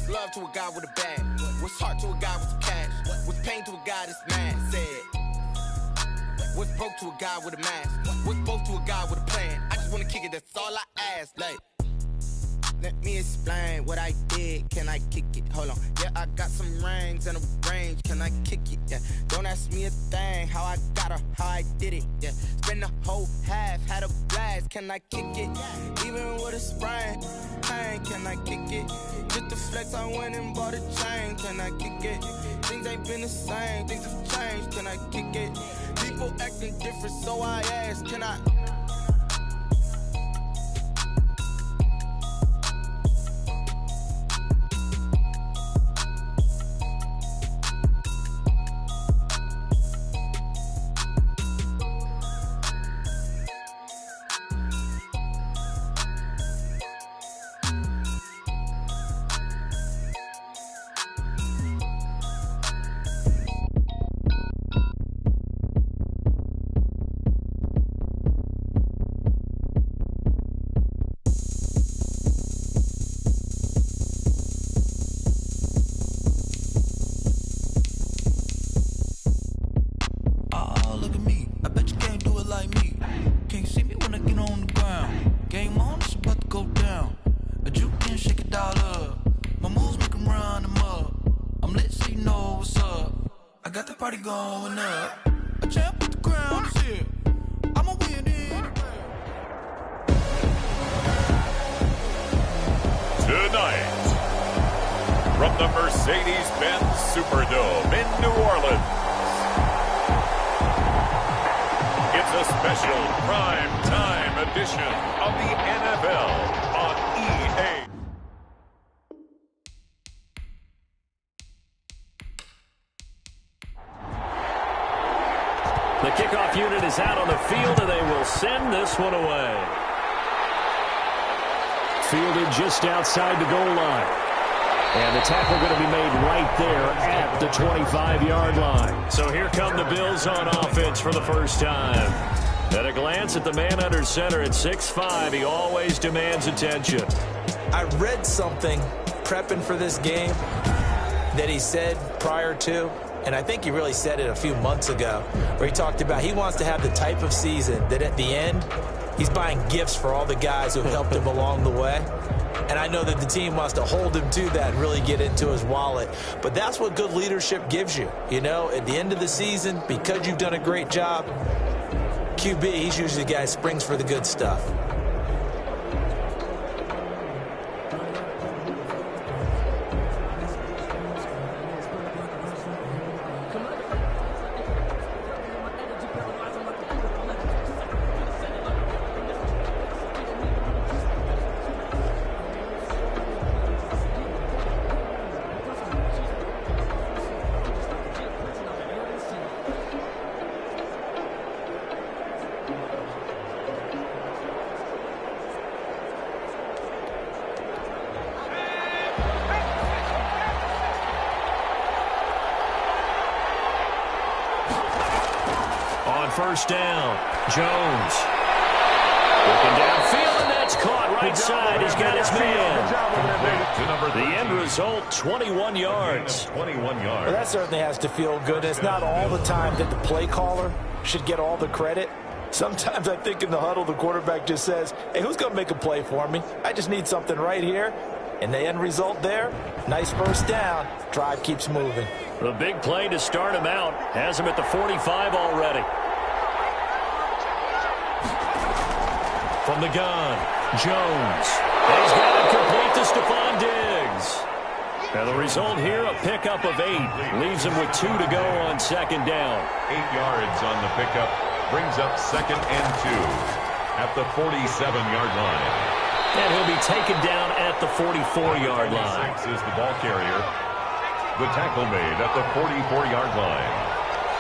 What's love to a guy with a bag? What's heart to a guy with some cash? What's pain to a guy that's mad? Said. What's broke to a guy with a mask? What's broke to a guy with a plan? I just wanna kick it, that's all I ask. Like, let me explain what I did. Can I kick it? Hold on. Yeah, I got some rings and a range. Can I kick it? Yeah. Don't ask me a thing. How I got her, how I did it. Yeah. Spend the whole half, had a blast. Can I kick it? Even with a sprain. Pain, can I kick it? Just the flex, I went and bought a chain. Can I kick it? Things ain't been the same. Things have changed. Can I kick it? People acting different, so I ask. Can I? Going up, a champ with the crown is here. I'ma win it. Tonight, from the Mercedes-Benz Superdome in New Orleans, it's a special prime time edition of the NFL on EA. The kickoff unit is out on the field, and they will send this one away. Fielded just outside the goal line. And the tackle going to be made right there at the 25-yard line. So here come the Bills on offense for the first time. At a glance at the man under center at 6'5", he always demands attention. I read something prepping for this game that he said prior to, and I think he really said it a few months ago, where he talked about he wants to have the type of season that at the end, he's buying gifts for all the guys who have helped him along the way. And I know that the team wants to hold him to that and really get into his wallet. But that's what good leadership gives you. You know, at the end of the season, because you've done a great job, QB, he's usually the guy who springs for the good stuff. First down, Jones. Looking downfield, and that's caught right side. He's got his man. The end result, 21 yards. 21 yards. Well, that certainly has to feel good. It's not all the time that the play caller should get all the credit. Sometimes I think in the huddle, the quarterback just says, hey, who's going to make a play for me? I just need something right here. And the end result there, nice first down. Drive keeps moving. The big play to start him out has him at the 45 already. From the gun, Jones. He's got it complete to Stephon Diggs. And the result here, a pickup of 8. Leaves him with 2 to go on second down. 8 yards on the pickup. Brings up 2nd and 2 at the 47-yard line. And he'll be taken down at the 44-yard line. 6 is the ball carrier. The tackle made at the 44-yard line.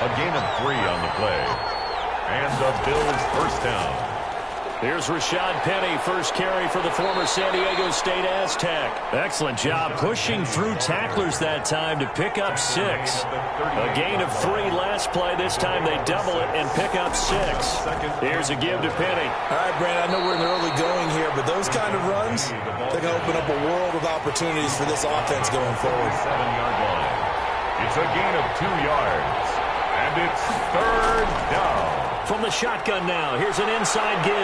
A gain of 3 on the play. And the Bills first down. Here's Rashad Penny, first carry for the former San Diego State Aztec. Excellent job pushing through tacklers that time to pick up 6. A gain of 3 last play. This time they double it and pick up 6. Here's a give to Penny. All right, Brandon, I know we're in the early going here, but those kind of runs, they're going to open up a world of opportunities for this offense going forward. 7-yard line. It's a gain of 2 yards. And it's 3rd down. From the shotgun now, here's an inside give.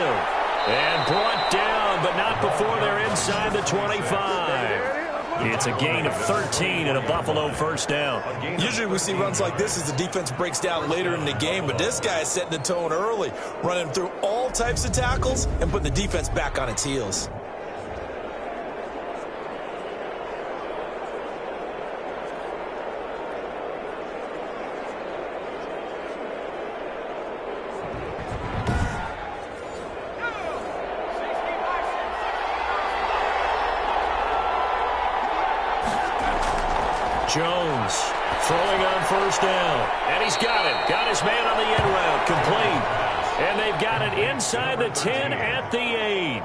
And brought down, but not before they're inside the 25. It's a gain of 13 and a Buffalo first down. Usually we see runs like this as the defense breaks down later in the game, but this guy is setting the tone early, running through all types of tackles and putting the defense back on its heels. Jones throwing on first down. And he's got it. Got his man on the end route. Complete. And they've got it inside the 10 at the 8.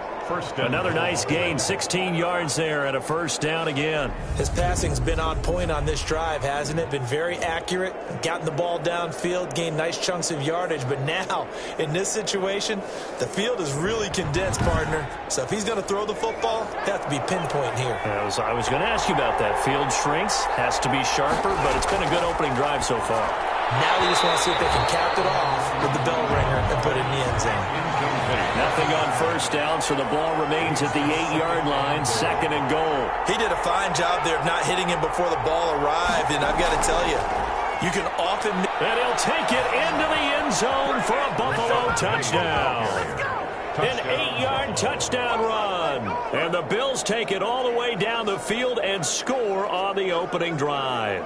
Another nice gain. 16 yards there and a first down again. His passing's been on point on this drive, hasn't it? Been very accurate. Gotten the ball downfield. Gained nice chunks of yardage. But now, in this situation, the field is really condensed, partner. So if he's going to throw the football, it has to be pinpoint here. I was going to ask you about that. Field shrinks. Has to be sharper, but it's been a good opening drive so far. Now they just want to see if they can cap it off with the bell ringer and put it in the end zone. Nothing on first down, so the ball remains at the 8-yard line, 2nd and goal. He did a fine job there of not hitting him before the ball arrived, and I've got to tell you, you can often... And he'll take it into the end zone for a Buffalo touchdown. An 8-yard touchdown run. And the Bills take it all the way down the field and score on the opening drive.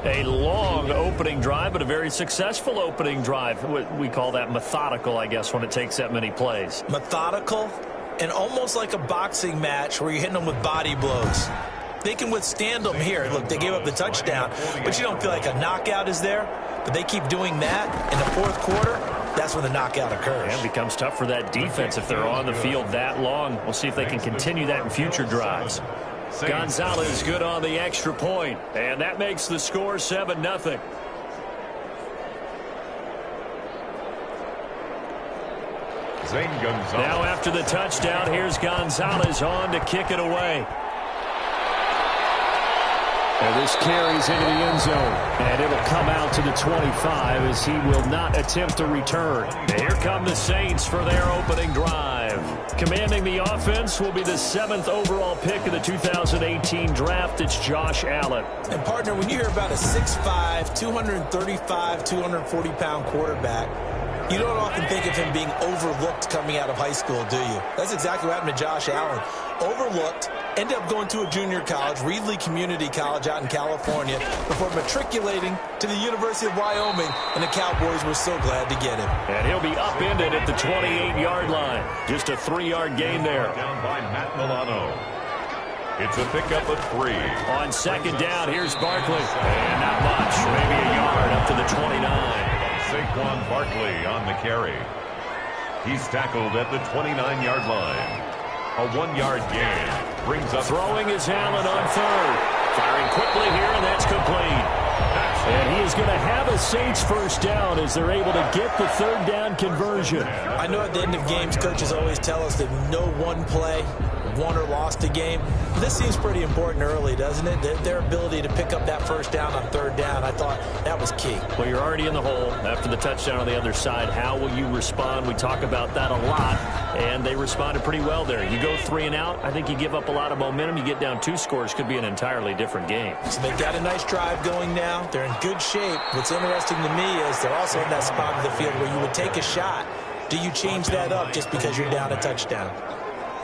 A long opening drive, but a very successful opening drive. We call that methodical, I guess, when it takes that many plays. Methodical and almost like a boxing match where you're hitting them with body blows. They can withstand them here. Look, they gave up the touchdown, but you don't feel like a knockout is there. But they keep doing that in the 4th quarter. That's when the knockout occurs. And it becomes tough for that defense if they're on the field that long. We'll see if they can continue that in future drives. Gonzalez good on the extra point, and that makes the score 7-0. Zane Gonzalez. Now after the touchdown, here's Gonzalez on to kick it away. And this carries into the end zone, and it'll come out to the 25 as he will not attempt a return. And here come the Saints for their opening drive. Commanding the offense will be the 7th overall pick of the 2018 draft. It's Josh Allen. And, partner, when you hear about a 6'5", 235, 240-pound quarterback, you don't often think of him being overlooked coming out of high school, do you? That's exactly what happened to Josh Allen. Overlooked, ended up going to a junior college, Reedley Community College out in California, before matriculating to the University of Wyoming, and the Cowboys were so glad to get him. And he'll be upended at the 28-yard line. Just a 3-yard gain there. Down by Matt Milano. It's a pickup of 3. On 2nd down, here's Barkley. And not much, maybe a yard up to the 29. Saquon Barkley on the carry. He's tackled at the 29-yard line. A 1-yard gain brings up... Throwing is Allen on 3rd. Firing quickly here, and that's complete. And he is going to have a Saints first down as they're able to get the 3rd down conversion. I know at the end of games, coaches always tell us that no one play won or lost a game. This seems pretty important early, doesn't it? Their ability to pick up that first down on 3rd down, I thought that was key. Well, you're already in the hole after the touchdown on the other side. How will you respond? We talk about that a lot, and they responded pretty well there. You go 3 and out, I think you give up a lot of momentum. You get down 2 scores, could be an entirely different game. So they've got a nice drive going now. They're in good shape. What's interesting to me is they're also in that spot of the field where you would take a shot. Do you change that up just because you're down a touchdown?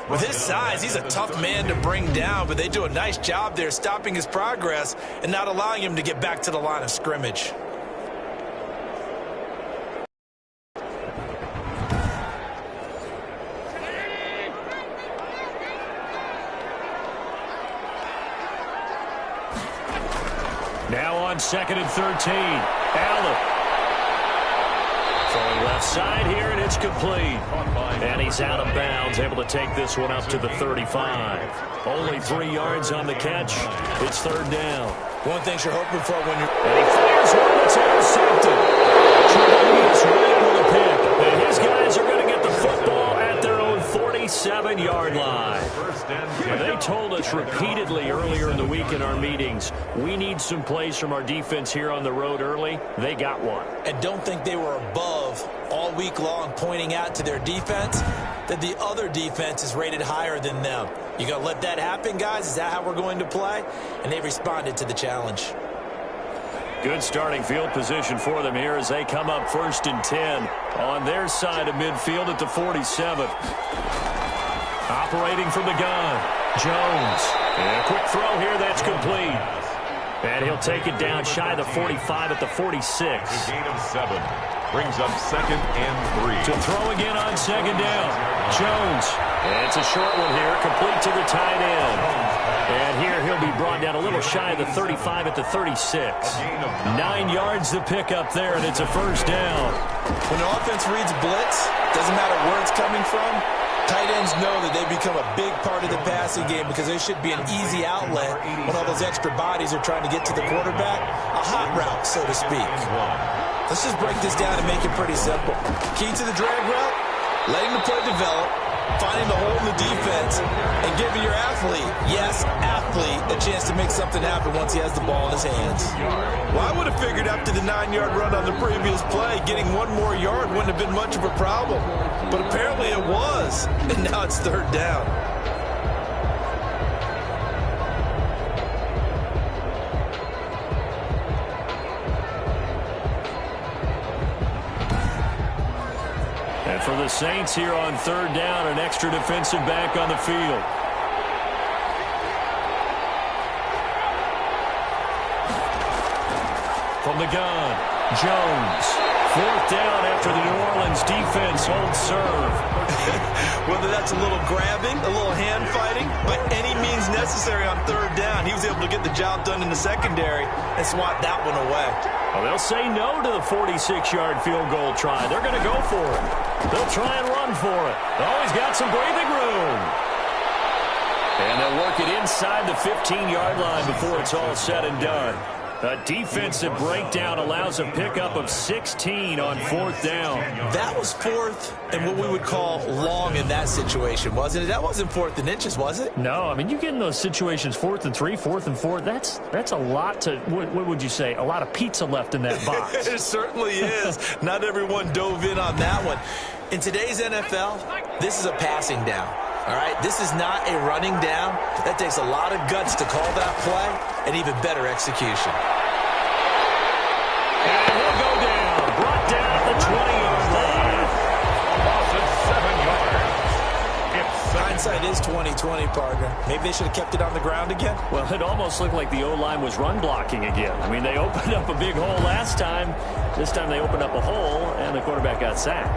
With his size, he's a tough man to bring down, but they do a nice job there stopping his progress and not allowing him to get back to the line of scrimmage. Now on 2nd and 13, Allen. Throwing Left side here, and it's complete. And he's out of bounds, able to take this one up to the 35. Only 3 yards on the catch. It's third down. One thing you're hoping for when you're... And he fires one that's intercepted. Tre'Davious White with a pick. And his guys are going to get the football at their own 47-yard line. They told us repeatedly earlier in the week in our meetings, we need some plays from our defense here on the road early. They got one. And don't think they were above all week long pointing out to their defense that the other defense is rated higher than them. You going to let that happen, guys? Is that how we're going to play? And they responded to the challenge. Good starting field position for them here as they come up 1st and 10 on their side of midfield at the 47. Operating from the gun, Jones. And a quick throw here, that's complete. And he'll take it down shy of the 45 at the 46. A gain of 7. Brings up 2nd and 3. To throw again on 2nd down. Jones. And it's a short one here, complete to the tight end. And here he'll be brought down a little shy of the 35 at the 36. 9 yards to pick up there, and it's a first down. When the offense reads blitz, doesn't matter where it's coming from, tight ends know that they become a big part of the passing game because there should be an easy outlet when all those extra bodies are trying to get to the quarterback. A hot route, so to speak. Let's just break this down and make it pretty simple. Key to the drag route, letting the play develop, finding the hole in the defense, and giving your athlete, yes, athlete, a chance to make something happen once he has the ball in his hands. Well, I would have figured after the 9-yard run on the previous play, getting 1 more yard wouldn't have been much of a problem. But apparently it was, and now it's third down. And for the Saints here on third down, an extra defensive back on the field. From the gun, Jones. 4th down after the New Orleans defense holds serve. Whether that's a little grabbing, a little hand fighting, by any means necessary on third down, he was able to get the job done in the secondary and swat that one away. Well, they'll say no to the 46-yard field goal try. They're going to go for it. They'll try and run for it. Oh, he's got some breathing room. And they'll work it inside the 15-yard line before it's all said and done. A defensive breakdown allows a pickup of 16 on 4th down. That was 4th and what we would call long in that situation, wasn't it? That wasn't 4th and inches, was it? No, I mean, you get in those situations 4th and 3, 4th and 4. That's a lot to, what would you say, a lot of pizza left in that box. It certainly is. Not everyone dove in on that one. In today's NFL, this is a passing down. All right, this is not a running down. That takes a lot of guts to call that play and even better execution. And he'll go down, brought down at the 20-yard line. Loss of 7 yards. Hindsight is 20/20, partner. Maybe they should have kept it on the ground again. Well, it almost looked like the O-line was run blocking again. I mean, they opened up a big hole last time. This time they opened up a hole, and the quarterback got sacked.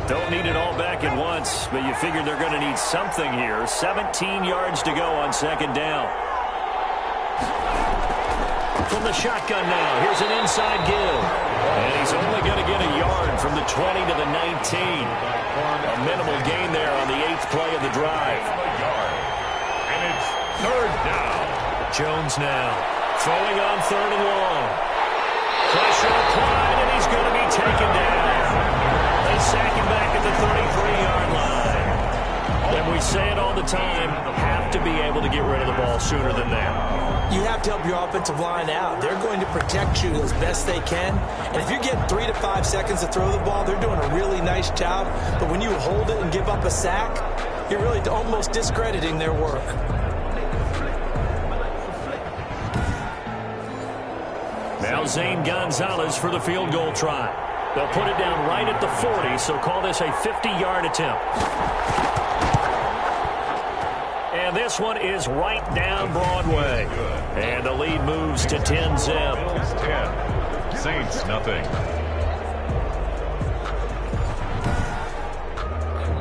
Don't need it all back at once, but you figure they're going to need something here. 17 yards to go on 2nd down. From the shotgun now, here's an inside give. And he's only going to get a yard from the 20 to the 19. A minimal gain there on the 8th play of the drive. And it's third down. Jones now throwing on 3rd and long. Pressure applied, and he's going to be taken down. They sack him back at the 33-yard line. And we say it all the time, have to be able to get rid of the ball sooner than that. You have to help your offensive line out. They're going to protect you as best they can. And if you're getting 3 to 5 seconds to throw the ball, they're doing a really nice job. But when you hold it and give up a sack, you're really almost discrediting their work. Now Zane Gonzalez for the field goal try. They'll put it down right at the 40, so call this a 50-yard attempt. And this one is right down Broadway. And the lead moves to 10-zip. 10. Saints, nothing.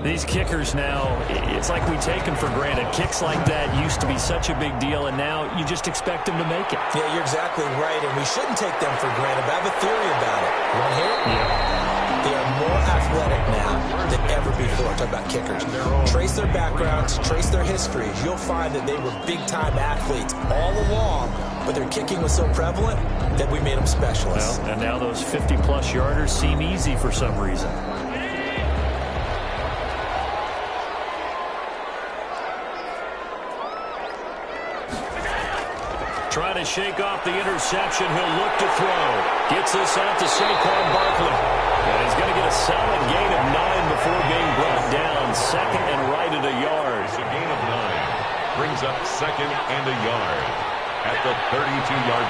These kickers now, it's like we take them for granted. Kicks like that used to be such a big deal, and now you just expect them to make it. Yeah, you're exactly right, and we shouldn't take them for granted. But I have a theory about it. You want to hear it? Yeah. They are more athletic now than ever before. Talk about kickers. Trace their backgrounds, trace their histories. You'll find that they were big-time athletes all along, but their kicking was so prevalent that we made them specialists. Well, and now those 50-plus yarders seem easy for some reason. Trying to shake off the interception. He'll look to throw. Gets this out to Saquon Barkley. And he's going to get a solid gain of 9 before being brought down. Second and right at a yard. It's a gain of 9. Brings up second and a yard at the 32-yard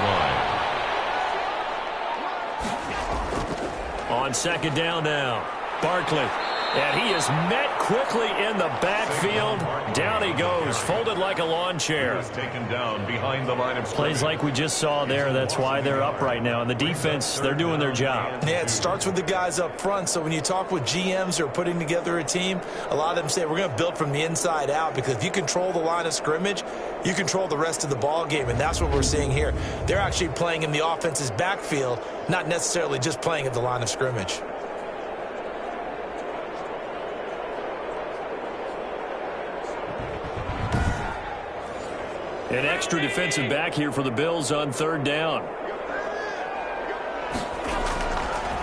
line. On second down now. Barkley. And he is met quickly in the backfield. Down he goes, folded like a lawn chair. He was taken down behind the line of scrimmage. Plays like we just saw there. That's why they're up right now. And the defense, they're doing their job. Yeah, it starts with the guys up front. So when you talk with GMs who are putting together a team, a lot of them say we're going to build from the inside out, because if you control the line of scrimmage, you control the rest of the ball game, and that's what we're seeing here. They're actually playing in the offense's backfield, not necessarily just playing at the line of scrimmage. An extra defensive back here for the Bills on third down.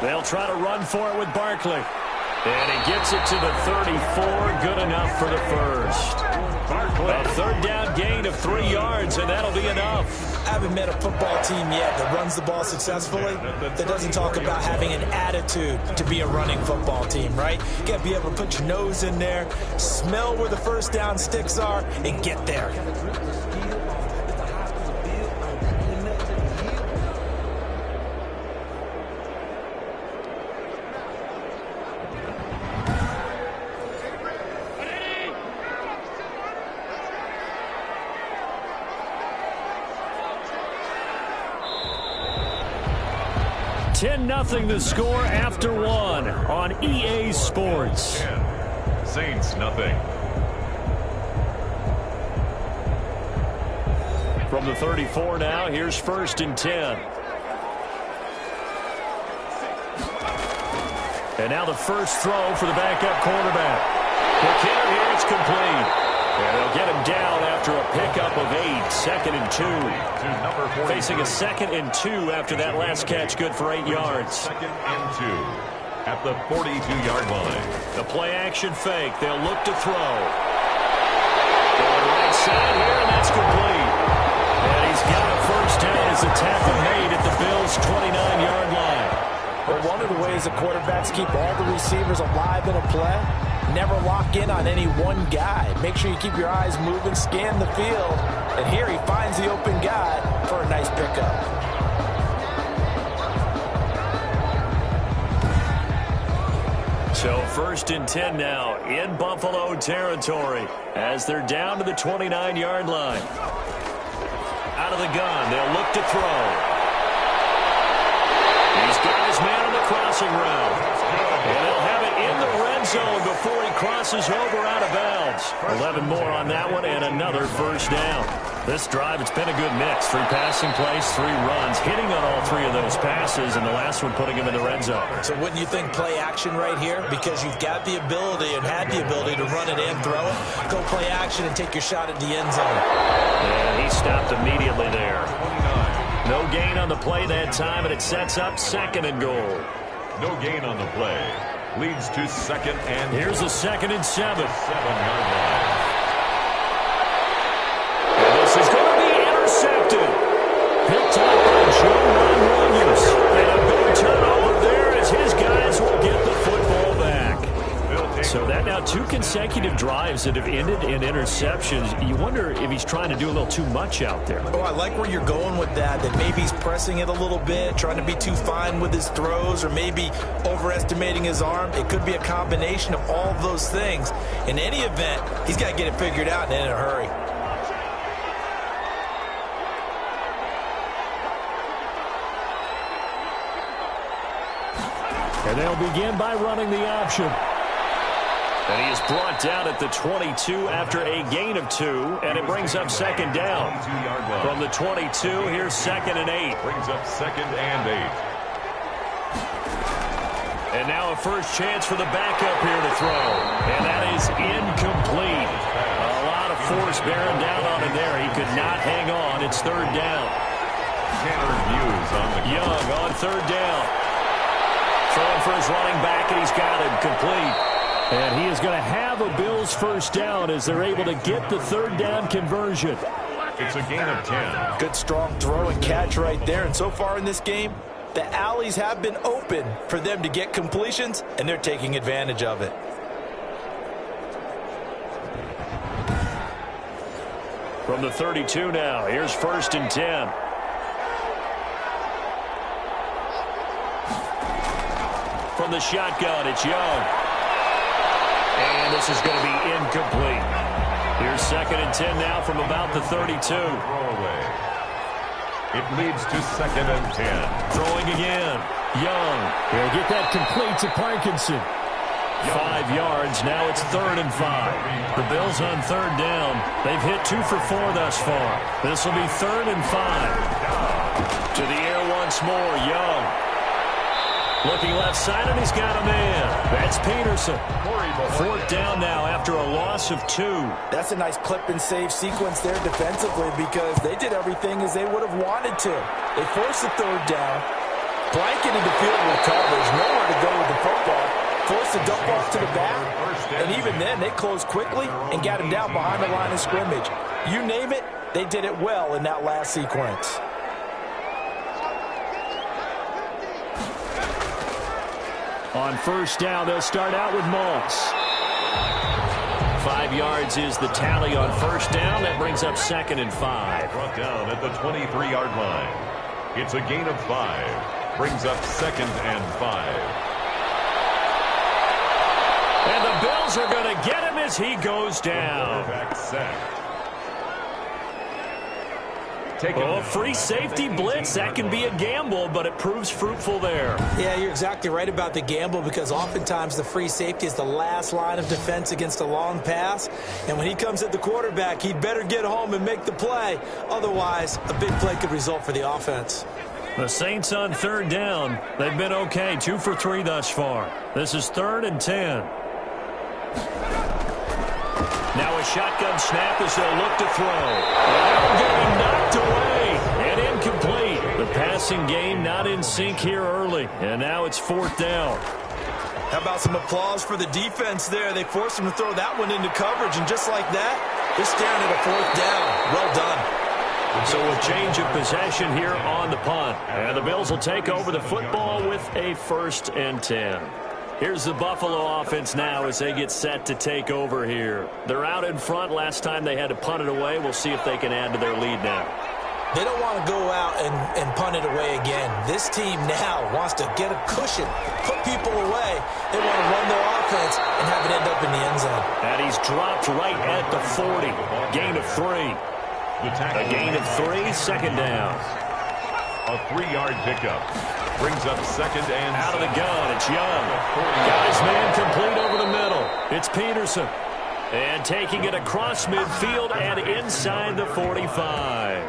They'll try to run for it with Barkley. And he gets it to the 34. Good enough for the first. A third down gain of 3 yards, and that'll be enough. I haven't met a football team yet that runs the ball successfully that doesn't talk about having an attitude to be a running football team, right? You got to be able to put your nose in there, smell where the first down sticks are, and get there. Nothing the score after 1 on EA Sports. Saints nothing. From the 34 now, here's first and 10. And now the first throw for the backup quarterback. McKinnon here, it's complete. And they'll get him down after a pickup of 8. Second and 2. Facing a second and 2 after that last catch, good for 8 yards. Second and 2 at the 42-yard line. The play action fake. They'll look to throw. Going right side here, and that's complete. And he's got a first down as the tackle made at the Bills' 29-yard line. But one of the ways the quarterbacks keep all the receivers alive in a play, never lock in on any one guy. Make sure you keep your eyes moving, scan the field. And here he finds the open guy for a nice pickup. So first and 10 now in Buffalo territory as they're down to the 29-yard line. Out of the gun, they'll look to throw. He's got his man on the crossing route. And they'll have it in the red zone before he crosses over out of bounds. 11 more on that one and another first down. This drive, it's been a good mix. 3 passing plays, 3 runs, hitting on all 3 of those passes, and the last one putting him in the red zone. So wouldn't you think play action right here? Because you've got the ability and had the ability to run it and throw it. Go play action and take your shot at the end zone. And he stopped immediately there. No gain on the play that time, and it sets up second and goal. No gain on the play. Leads to second and... Here's a second and 7. 7-yard line. And this is going to be intercepted. Picked up by Joe Williams. And a big turnover there as his guys will get the football back. So that now 2 consecutive drives that have ended in interceptions. You wonder if he's trying to do a little too much out there. Oh, I like where you're going with that maybe he's pressing it a little bit, trying to be too fine with his throws, or maybe overestimating his arm. It could be a combination of all of those things. In any event, he's got to get it figured out and in a hurry. And they'll begin by running the option. And he is brought down at the 22 after a gain of 2, and it brings up second down. From the 22, here's 2nd and 8. Brings up 2nd and 8. And now a first chance for the backup here to throw. And that is incomplete. A lot of force bearing down on him there. He could not hang on. It's 3rd down. Tanner Hughes on the Young on 3rd down. Throwing for his running back, and he's got him complete. And he is going to have a Bills first down as they're able to get the 3rd down conversion. It's a gain of 10. Good strong throw and catch right there. And so far in this game, the alleys have been open for them to get completions, and they're taking advantage of it. From the 32 now, here's 1st and 10. From the shotgun, it's Young. And this is going to be incomplete. Here's 2nd and 10 now from about the 32. Throwaway. It leads to 2nd and 10. Throwing again. Young. He'll get that complete to Parkinson. 5 yards. Now it's 3rd and 5. The Bills on 3rd down. They've hit 2 for 4 thus far. This will be 3rd and 5. To the air once more. Young. Looking left side, and he's got a man. That's Peterson. 4th down now after a loss of 2. That's a nice clip and save sequence there defensively because they did everything as they would have wanted to. They forced the 3rd down, blanketed the field with coverage, nowhere to go with the football, forced the dump off to the back, and even then they closed quickly and got him down behind the line of scrimmage. You name it, they did it well in that last sequence. On 1st down, they'll start out with Moss. 5 yards is the tally on 1st down. That brings up 2nd and 5. Brought down at the 23-yard line. It's a gain of 5. Brings up 2nd and 5. And the Bills are going to get him as he goes down. Quarterback sacked. Oh, free safety blitz. That can be a gamble, but it proves fruitful there. Yeah, you're exactly right about the gamble because oftentimes the free safety is the last line of defense against a long pass. And when he comes at the quarterback, he'd better get home and make the play. Otherwise, a big play could result for the offense. The Saints on 3rd down. They've been okay, 2 for 3 thus far. This is 3rd and 10. Now a shotgun snap as they'll look to throw. And getting knocked away and incomplete. The passing game not in sync here early. And now it's 4th down. How about some applause for the defense there? They forced him to throw that one into coverage, and just like that, they're staring at a 4th down. Well done. So a change of possession here on the punt. And the Bills will take over the football with a 1st and 10. Here's the Buffalo offense now as they get set to take over here. They're out in front. Last time they had to punt it away. We'll see if they can add to their lead now. They don't want to go out and punt it away again. This team now wants to get a cushion, put people away. They want to run their offense and have it end up in the end zone. And he's dropped right at the 40. Gain of 3. A gain of 3, 2nd down. A 3-yard pickup. Brings up 2nd and out of the gun. It's Young. Got his man complete over the middle. It's Peterson. And taking it across midfield and inside the 45.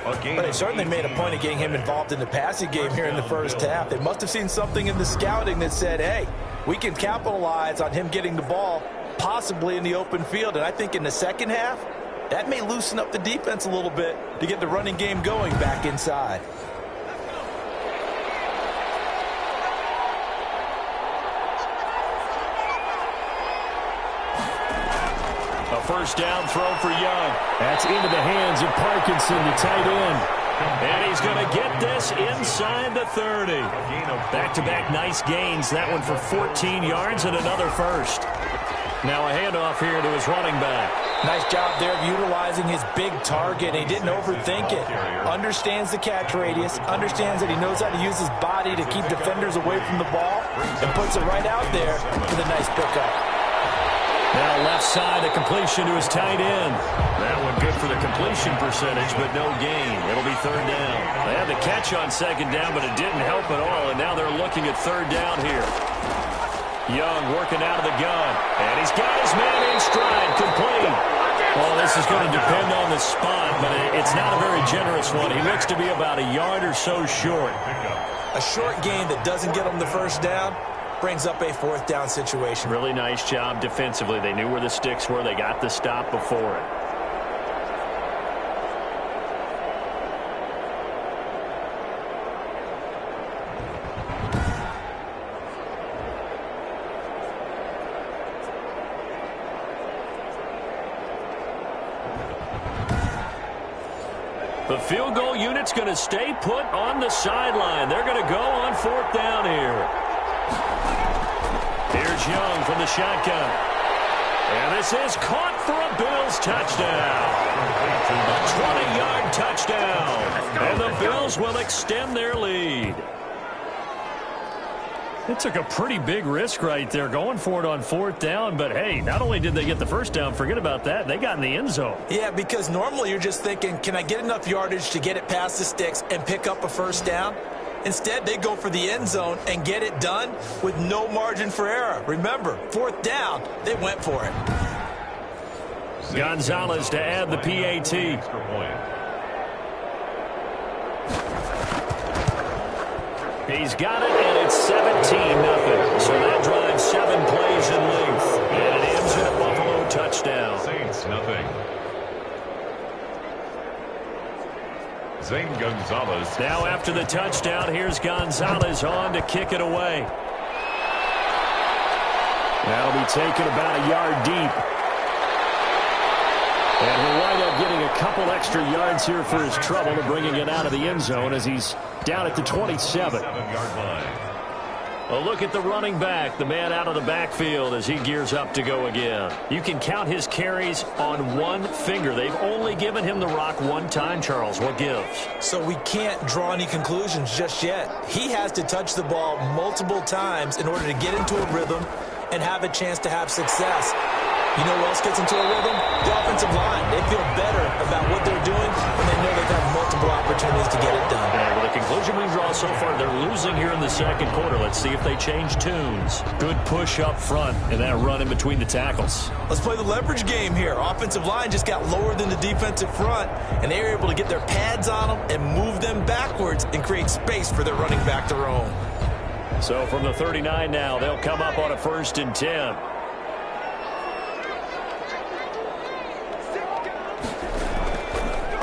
But they certainly made a point of getting him involved in the passing game here in the first half. They must have seen something in the scouting that said, hey, we can capitalize on him getting the ball possibly in the open field. And I think in the second half, that may loosen up the defense a little bit to get the running game going back inside. A 1st down throw for Young. That's into the hands of Parkinson, the tight end. And he's going to get this inside the 30. Back-to-back nice gains. That one for 14 yards and another 1st. Now a handoff here to his running back. Nice job there of utilizing his big target. He didn't overthink it. Understands the catch radius. Understands that he knows how to use his body to keep defenders away from the ball. And puts it right out there for the nice pickup. Now left side, a completion to his tight end. That one good for the completion percentage, but no gain. It'll be 3rd down. They had the catch on 2nd down, but it didn't help at all, and now they're looking at 3rd down here. Young working out of the gun. And he's got his man in stride, complete. Well, this is going to depend on the spot, but it's not a very generous one. He looks to be about a yard or so short. A short gain that doesn't get him the first down brings up a fourth down situation. Really nice job defensively. They knew where the sticks were. They got the stop before it. The field goal unit's going to stay put on the sideline. They're going to go on fourth down here. Here's Young from the shotgun. And this is caught for a Bills touchdown. A 20-yard touchdown. And the Bills will extend their lead. It took a pretty big risk right there going for it on fourth down. But, hey, not only did they get the first down, forget about that, they got in the end zone. Yeah, because normally you're just thinking, can I get enough yardage to get it past the sticks and pick up a first down? Instead, they go for the end zone and get it done with no margin for error. Remember, fourth down, they went for it. Gonzalez to add the PAT. He's got it, and it's 17-0. So that drives 7 plays in length. And it ends in a Buffalo touchdown. Saints, nothing. Zane Gonzalez. Now after the touchdown, here's Gonzalez on to kick it away. That'll be taken about a yard deep. And he'll wind up getting a couple extra yards here for his trouble to bringing it out of the end zone as he's down at the 27. A look at the running back, the man out of the backfield as he gears up to go again. You can count his carries on one finger. They've only given him the rock one time, Charles. What gives? So we can't draw any conclusions just yet. He has to touch the ball multiple times in order to get into a rhythm and have a chance to have success. You know who else gets into a rhythm? The offensive line. They feel better about what they're doing when they know they've had multiple opportunities to get it done. Yeah, well, the conclusion we draw so far, they're losing here in the second quarter. Let's see if they change tunes. Good push up front and that run in between the tackles. Let's play the leverage game here. Offensive line just got lower than the defensive front, and they were able to get their pads on them and move them backwards and create space for their running back to roam. So from the 39 now, they'll come up on a 1st and 10.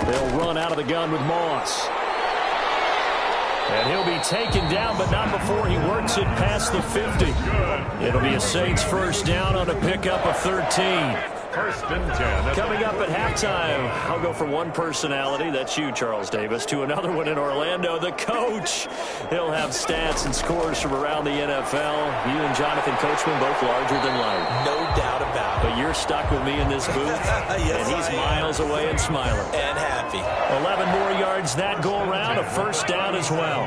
They'll run out of the gun with Moss. And he'll be taken down, but not before he works it past the 50. It'll be a Saints first down on a pickup of 13. 1st and 10. Coming up at halftime, I'll go from one personality, that's you, Charles Davis, to another one in Orlando, the coach. He'll have stats and scores from around the NFL. You and Jonathan Coachman both larger than life. No doubt about it. But you're stuck with me in this booth, yes, and he's miles away and smiling. And happy. 11 more yards that go around, a 1st down as well.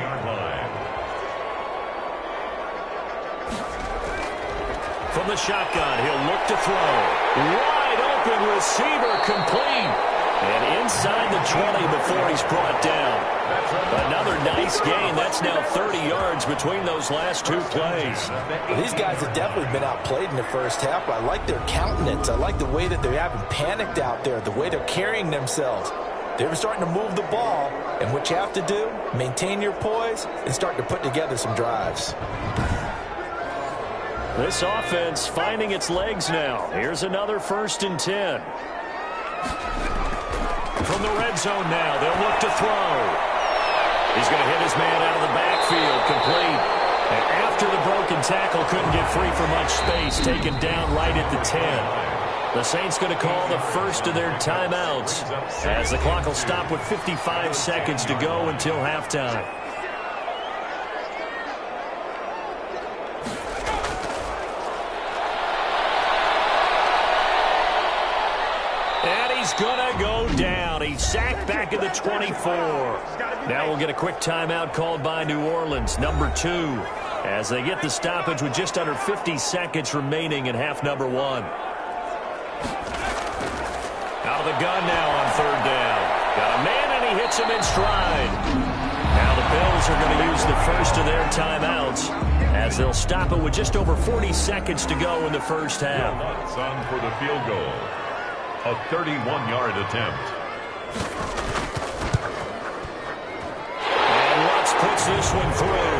From the shotgun, he'll look to throw. Wide open receiver, complete. And inside the 20 before he's brought down. Another nice gain. That's now 30 yards between those last 2 plays. Well, these guys have definitely been outplayed in the first half. I like their countenance. I like the way that they haven't panicked out there, the way they're carrying themselves. They're starting to move the ball, and what you have to do, maintain your poise and start to put together some drives. This offense finding its legs now. Here's another 1st and 10. From the red zone now, they'll look to throw. He's going to hit his man out of the backfield, complete. And after the broken tackle, couldn't get free for much space, taken down right at the 10. The Saints going to call the first of their timeouts as the clock will stop with 55 seconds to go until halftime. Gonna go down. He's sacked back at the 24. Now we'll get a quick timeout called by New Orleans, number 2, as they get the stoppage with just under 50 seconds remaining in half number 1. Out of the gun now on 3rd down. Got a man and he hits him in stride. Now the Bills are going to use the first of their timeouts as they'll stop it with just over 40 seconds to go in the first half. On for the field goal. A 31-yard attempt. And Lutz puts this one through.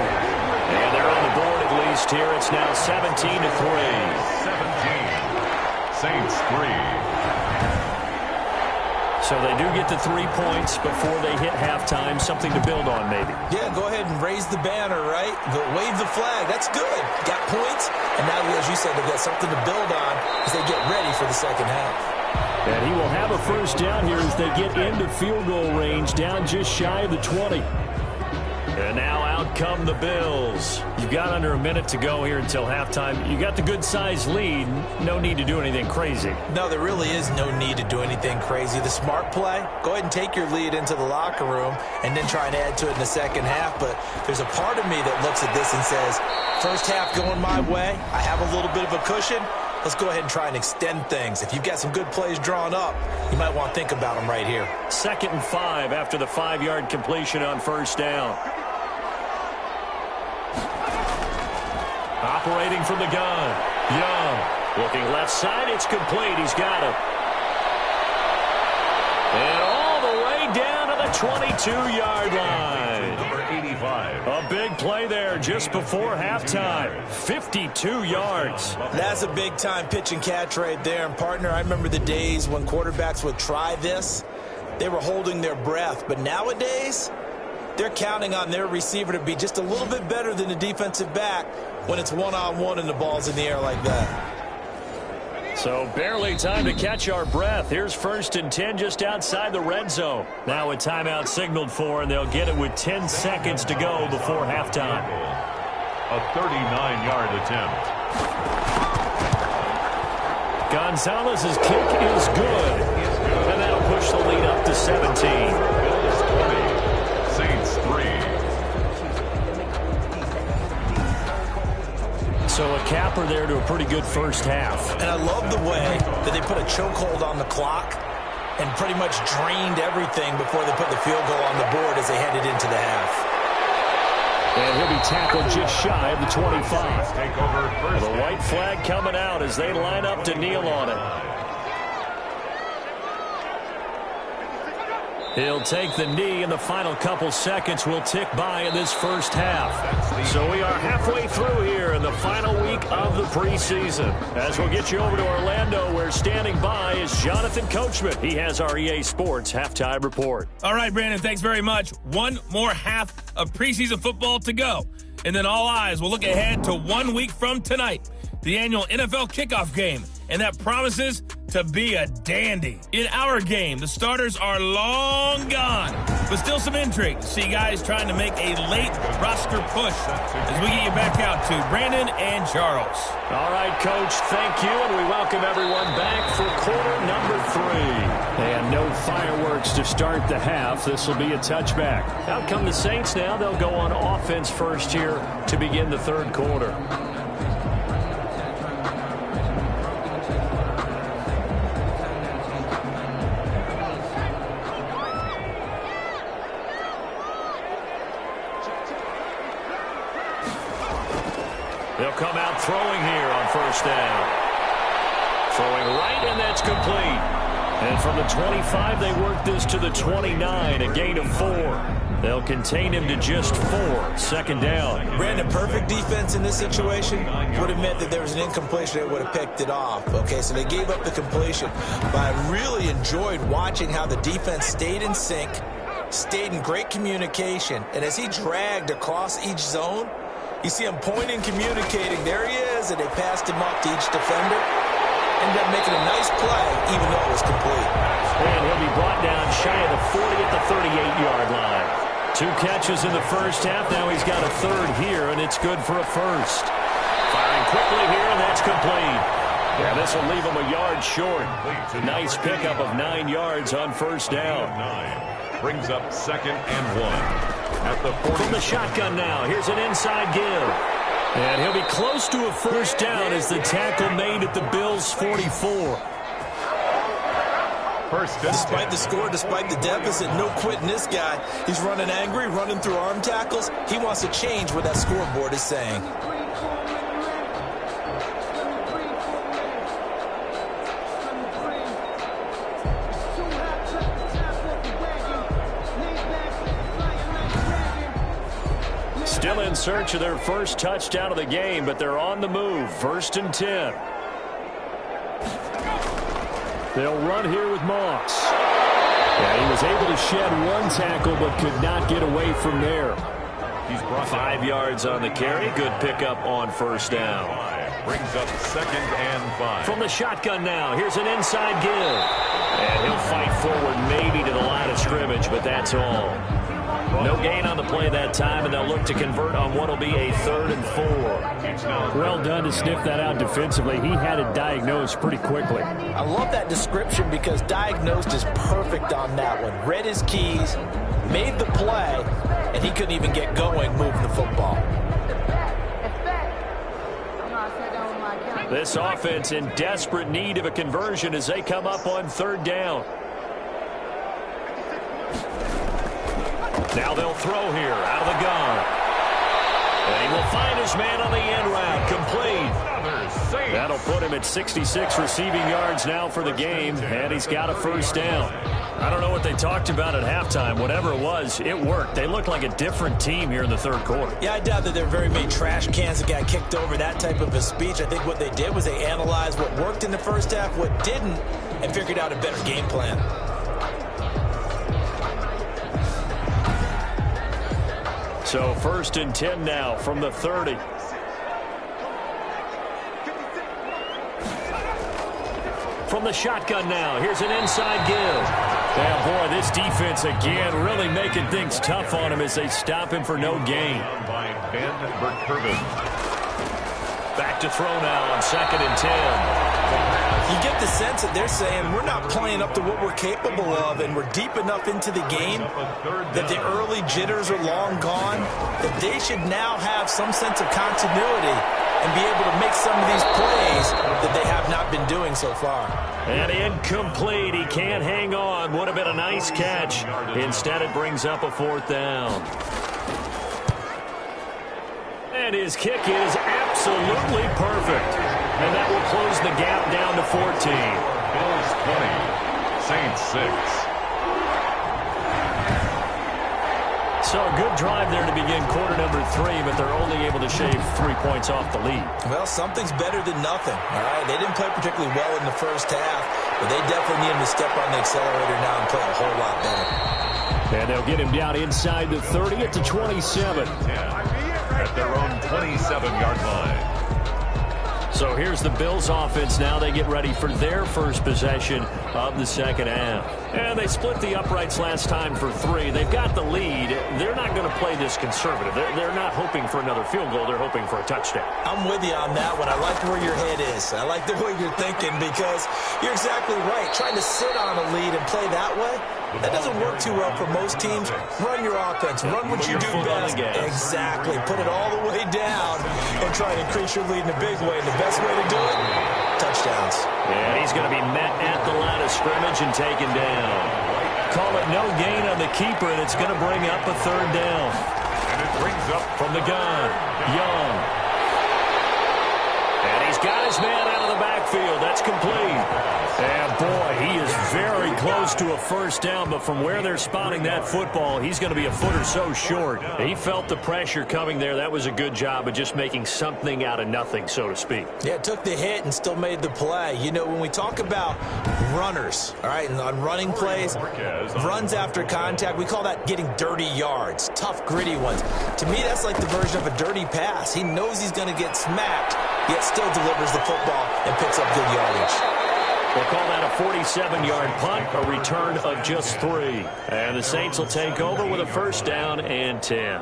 And they're on the board at least here. It's now 17-3. 17. Saints 3. So they do get the 3 points before they hit halftime. Something to build on, maybe. Yeah, go ahead and raise the banner, right? Go wave the flag. That's good. Got points. And now, as you said, they've got something to build on as they get ready for the second half. And he will have a first down here as they get into field goal range, down just shy of the 20. And now out come the Bills. You've got under a minute to go here until halftime. You got the good-sized lead. No need to do anything crazy. No, there really is no need to do anything crazy. The smart play, go ahead and take your lead into the locker room and then try and add to it in the second half. But there's a part of me that looks at this and says, first half going my way, I have a little bit of a cushion. Let's go ahead and try and extend things. If you've got some good plays drawn up, you might want to think about them right here. 2nd and 5 after the 5-yard completion on first down. Operating from the gun. Young. Looking left side. It's complete. He's got it. And all the way down to the 22-yard line. Number 85. A big play there just before halftime. 52 yards. That's a big-time pitch and catch right there. And, partner, I remember the days when quarterbacks would try this. They were holding their breath. But nowadays, they're counting on their receiver to be just a little bit better than the defensive back when it's one-on-one and the ball's in the air like that. So barely time to catch our breath. Here's 1st and 10 just outside the red zone. Now a timeout signaled for, and they'll get it with 10 seconds to go before halftime. A 39-yard attempt. Gonzalez's kick is good. And that'll push the lead up to 17. Bills 20. Saints 3. So a capper there to a pretty good first half. And I love the way that they put a chokehold on the clock and pretty much drained everything before they put the field goal on the board as they headed into the half. And he'll be tackled just shy of the 25. Take over first. The white flag coming out as they line up to kneel on it. He'll take the knee, and the final couple seconds will tick by in this first half. So we are halfway through here in the final week of the preseason. As we'll get you over to Orlando, where standing by is Jonathan Coachman. He has our EA Sports Halftime Report. All right, Brandon, thanks very much. One more half of preseason football to go. And then all eyes will look ahead to 1 week from tonight, the annual NFL kickoff game. And that promises to be a dandy. In our game, the starters are long gone, but still some intrigue to see guys trying to make a late roster push as we get you back out to Brandon and Charles. All right, Coach, thank you, and we welcome everyone back for quarter number 3. And no fireworks to start the half. This will be a touchback. Out come the Saints now. They'll go on offense first here to begin the third quarter. They'll come out throwing here on first down. Throwing right, and that's complete. And from the 25, they work this to the 29, a gain of 4. They'll contain him to just 4. 2nd down. Brandon, perfect defense in this situation would have meant that there was an incompletion that would have picked it off. Okay, so they gave up the completion. But I really enjoyed watching how the defense stayed in sync, stayed in great communication, and as he dragged across each zone, you see him pointing, communicating. There he is, and they passed him up to each defender. Ended up making a nice play, even though it was complete. And he'll be brought down shy of the 40 at the 38-yard line. 2 catches in the first half. Now he's got a third here, and it's good for a first. Firing quickly here, and that's complete. Yeah, this will leave him a yard short. Nice pickup of 9 yards on first down. 9 brings up 2nd and 1. At the 40. From the shotgun now, here's an inside give. And he'll be close to a first down as the tackle made at the Bills' 44. Despite the score, despite the deficit, no quitting this guy. He's running angry, running through arm tackles. He wants to change what that scoreboard is saying. Still in search of their first touchdown of the game, but they're on the move. 1st and 10. They'll run here with Moss. Yeah, he was able to shed one tackle but could not get away from there. He's brought 5 yards on the carry. Good pickup on 1st down. Brings up 2nd and 5. From the shotgun now, here's an inside give. And he'll fight forward maybe to the line of scrimmage, but that's all. No gain on the play that time, and they'll look to convert on what will be a 3rd and 4. Well done to sniff that out defensively. He had it diagnosed pretty quickly. I love that description because diagnosed is perfect on that one. Read his keys, made the play, and he couldn't even get going moving the football. This offense in desperate need of a conversion as they come up on 3rd down. Now they'll throw here out of the gun. And he will find his man on the end route. Complete. That'll put him at 66 receiving yards now for the game, and he's got a 1st down. I don't know what they talked about at halftime. Whatever it was, it worked. They look like a different team here in the 3rd quarter. Yeah, I doubt that there are very many trash cans that got kicked over, that type of a speech. I think what they did was they analyzed what worked in the first half, what didn't, and figured out a better game plan. So 1st and 10 now from the 30. From the shotgun now, here's an inside give. Yeah, boy, this defense again really making things tough on him as they stop him for no gain. By Ben Burkervin. Back to throw now on 2nd and 10. You get the sense that they're saying we're not playing up to what we're capable of, and we're deep enough into the game that the early jitters are long gone, that they should now have some sense of continuity and be able to make some of these plays that they have not been doing so far. And incomplete. He can't hang on. Would have been a nice catch. Instead, it brings up a 4th down. And his kick is absolutely perfect. And that will close the gap down to 14. Bills 20, Saints 6. So a good drive there to begin quarter number 3, but they're only able to shave 3 points off the lead. Well, something's better than nothing. All right, they didn't play particularly well in the first half, but they definitely need him to step on the accelerator now and play a whole lot better. And they'll get him down inside the 30 at the 27. At their own 27-yard line. So here's the Bills offense now. They get ready for their first possession of the 2nd half. And they split the uprights last time for 3. They've got the lead. They're not going to play this conservative. They're not hoping for another field goal. They're hoping for a touchdown. I'm with you on that one. I like where your head is. I like the way you're thinking because you're exactly right. Trying to sit on a lead and play that way, that doesn't work too well for most teams. Run your offense. Run what you do best. Exactly. Put it all the way down and try to increase your lead in a big way. And the best way to do it, touchdowns. And he's going to be met at the line of scrimmage and taken down. Call it no gain on the keeper, and it's going to bring up a 3rd down. And it brings up from the gun, Young. And he's got his man out of the backfield. That's complete. And boy, he is very close to a 1st down, but from where they're spotting that football, he's going to be a foot or so short. He felt the pressure coming there. That was a good job of just making something out of nothing, so to speak. Yeah, took the hit and still made the play. You know, when we talk about runners, all right, and on running plays, runs after contact, we call that getting dirty yards, tough, gritty ones. To me, that's like the version of a dirty pass. He knows he's going to get smacked, yet still delivers the football and picks up good yardage. We'll call that a 47-yard punt, a return of just 3. And the Saints will take over with a 1st down and 10.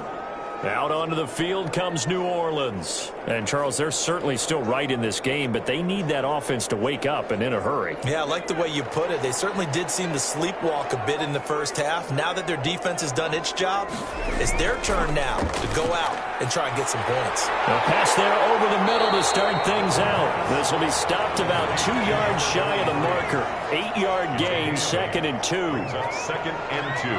Out onto the field comes New Orleans. And, Charles, they're certainly still right in this game, but they need that offense to wake up and in a hurry. Yeah, I like the way you put it. They certainly did seem to sleepwalk a bit in the first half. Now that their defense has done its job, it's their turn now to go out and try and get some points. A pass there over the middle to start things out. This will be stopped about 2 yards shy of the marker. 8-yard gain, 2nd and 2. Second and 2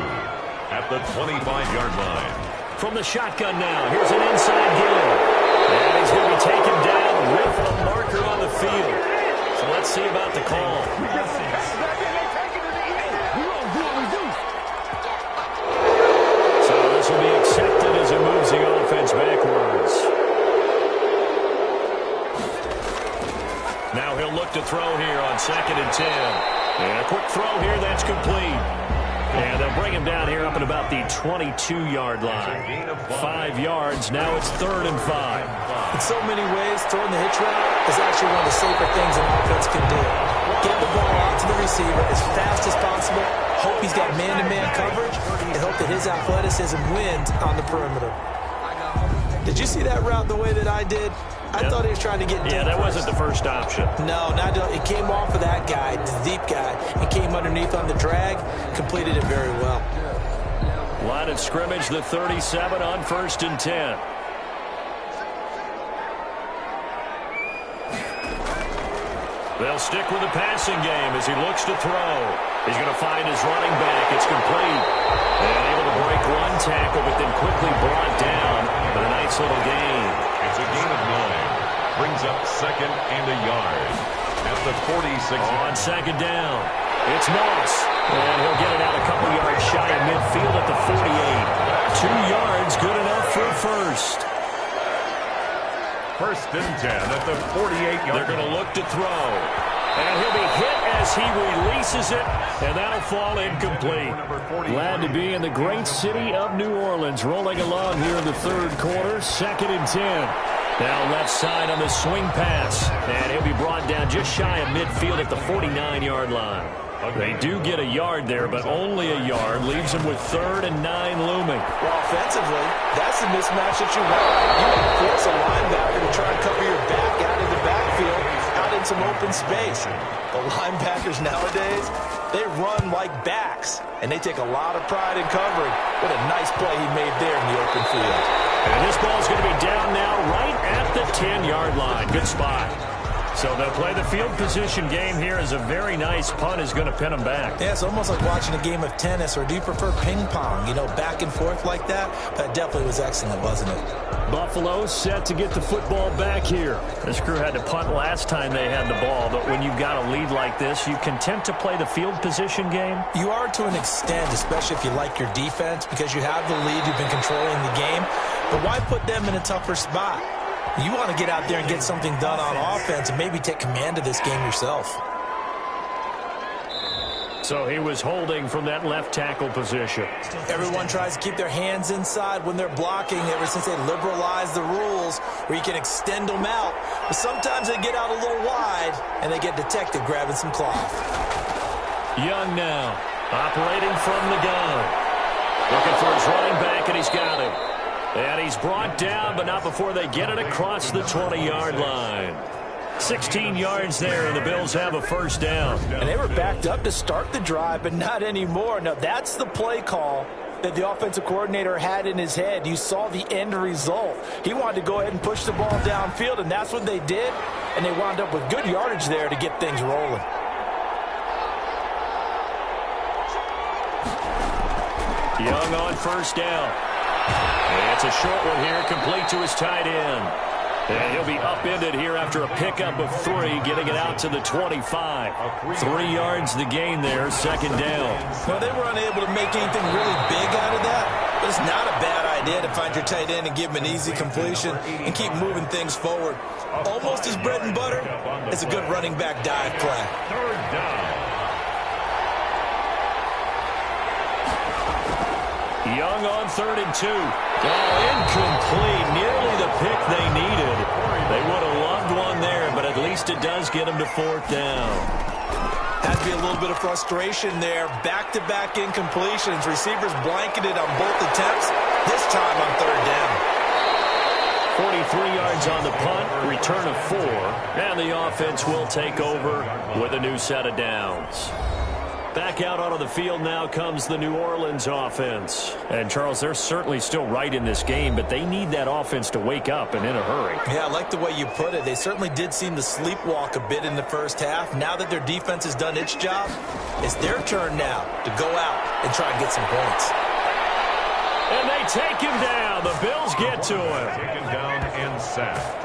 at the 25-yard line. From the shotgun now, here's an inside game. And he's going to be taken down with a marker on the field. So let's see about the call. So this will be accepted as it moves the offense backwards. Now he'll look to throw here on 2nd and 10. And a quick throw here, that's complete. And they'll bring him down here up at about the 22-yard line. 5 yards. Now it's 3rd and 5. In so many ways, throwing the hitch route is actually one of the safer things an offense can do. Get the ball out to the receiver as fast as possible, hope he's got man-to-man coverage, and hope that his athleticism wins on the perimeter. Did you see that route the way that I did? I thought he was trying to get deep. Yeah, that wasn't the first option. No, it came off of that guy, the deep guy, and came underneath on the drag, completed it very well. Line of scrimmage, the 37 on 1st and 10. They'll stick with the passing game as he looks to throw. He's going to find his running back. It's complete. And able to break one tackle, but then quickly brought down. But a nice little gain. It's a gain of 9. Brings up 2nd and a yard at the 46. On 2nd down, it's Moss. And he'll get it out a couple yards shy of midfield at the 48. 2 yards, good enough for a first. 1st and 10 at the 48-yard. They're going to look to throw. And he'll be hit as he releases it, and that'll fall incomplete. Glad to be in the great city of New Orleans, rolling along here in the 3rd quarter, 2nd and 10. Now left side on the swing pass, and he'll be brought down just shy of midfield at the 49-yard line. They do get a yard there, but only a yard. Leaves them with 3rd and 9 looming. Well, offensively, that's the mismatch that you want. You want to force a linebacker to try and cover your back out in the backfield, out in some open space. The linebackers nowadays, they run like backs, and they take a lot of pride in covering. What a nice play he made there in the open field. And this ball's going to be down now right at the 10-yard line. Good spot. So they'll play the field position game here as a very nice punt is going to pin them back. Yeah, it's almost like watching a game of tennis, or do you prefer ping pong? You know, back and forth like that? That definitely was excellent, wasn't it? Buffalo set to get the football back here. This crew had to punt last time they had the ball, but when you've got a lead like this, you content to play the field position game? You are to an extent, especially if you like your defense, because you have the lead, you've been controlling the game. But why put them in a tougher spot? You want to get out there and get something done on offense and maybe take command of this game yourself. So he was holding from that left tackle position. Everyone tries to keep their hands inside when they're blocking ever since they liberalized the rules where you can extend them out. But sometimes they get out a little wide and they get detected grabbing some cloth. Young now, operating from the gun. Looking for his running back, and he's got him. And he's brought down, but not before they get it across the 20-yard line. 16 yards there, and the Bills have a 1st down. And they were backed up to start the drive, but not anymore. Now, that's the play call that the offensive coordinator had in his head. You saw the end result. He wanted to go ahead and push the ball downfield, and that's what they did. And they wound up with good yardage there to get things rolling. Young on 1st down. And it's a short one here, complete to his tight end. And he'll be upended here after a pickup of 3, getting it out to the 25. 3 yards the gain there, 2nd down. Well, they were unable to make anything really big out of that, but it's not a bad idea to find your tight end and give him an easy completion and keep moving things forward. Almost his bread and butter. It's a good running back dive play. 3rd down. Young on 3rd and 2. Incomplete. Nearly the pick they needed. They would have loved one there, but at least it does get them to 4th down. Had to be a little bit of frustration there. Back-to-back incompletions. Receivers blanketed on both attempts. This time on 3rd down. 3 yards on the punt, return of 4, and the offense will take over with a new set of downs. Back out onto the field now comes the New Orleans offense. And, Charles, they're certainly still right in this game, but they need that offense to wake up and in a hurry. Yeah, I like the way you put it. They certainly did seem to sleepwalk a bit in the first half. Now that their defense has done its job, it's their turn now to go out and try and get some points. And they take him down. The Bills get to him. Taken down and sacked.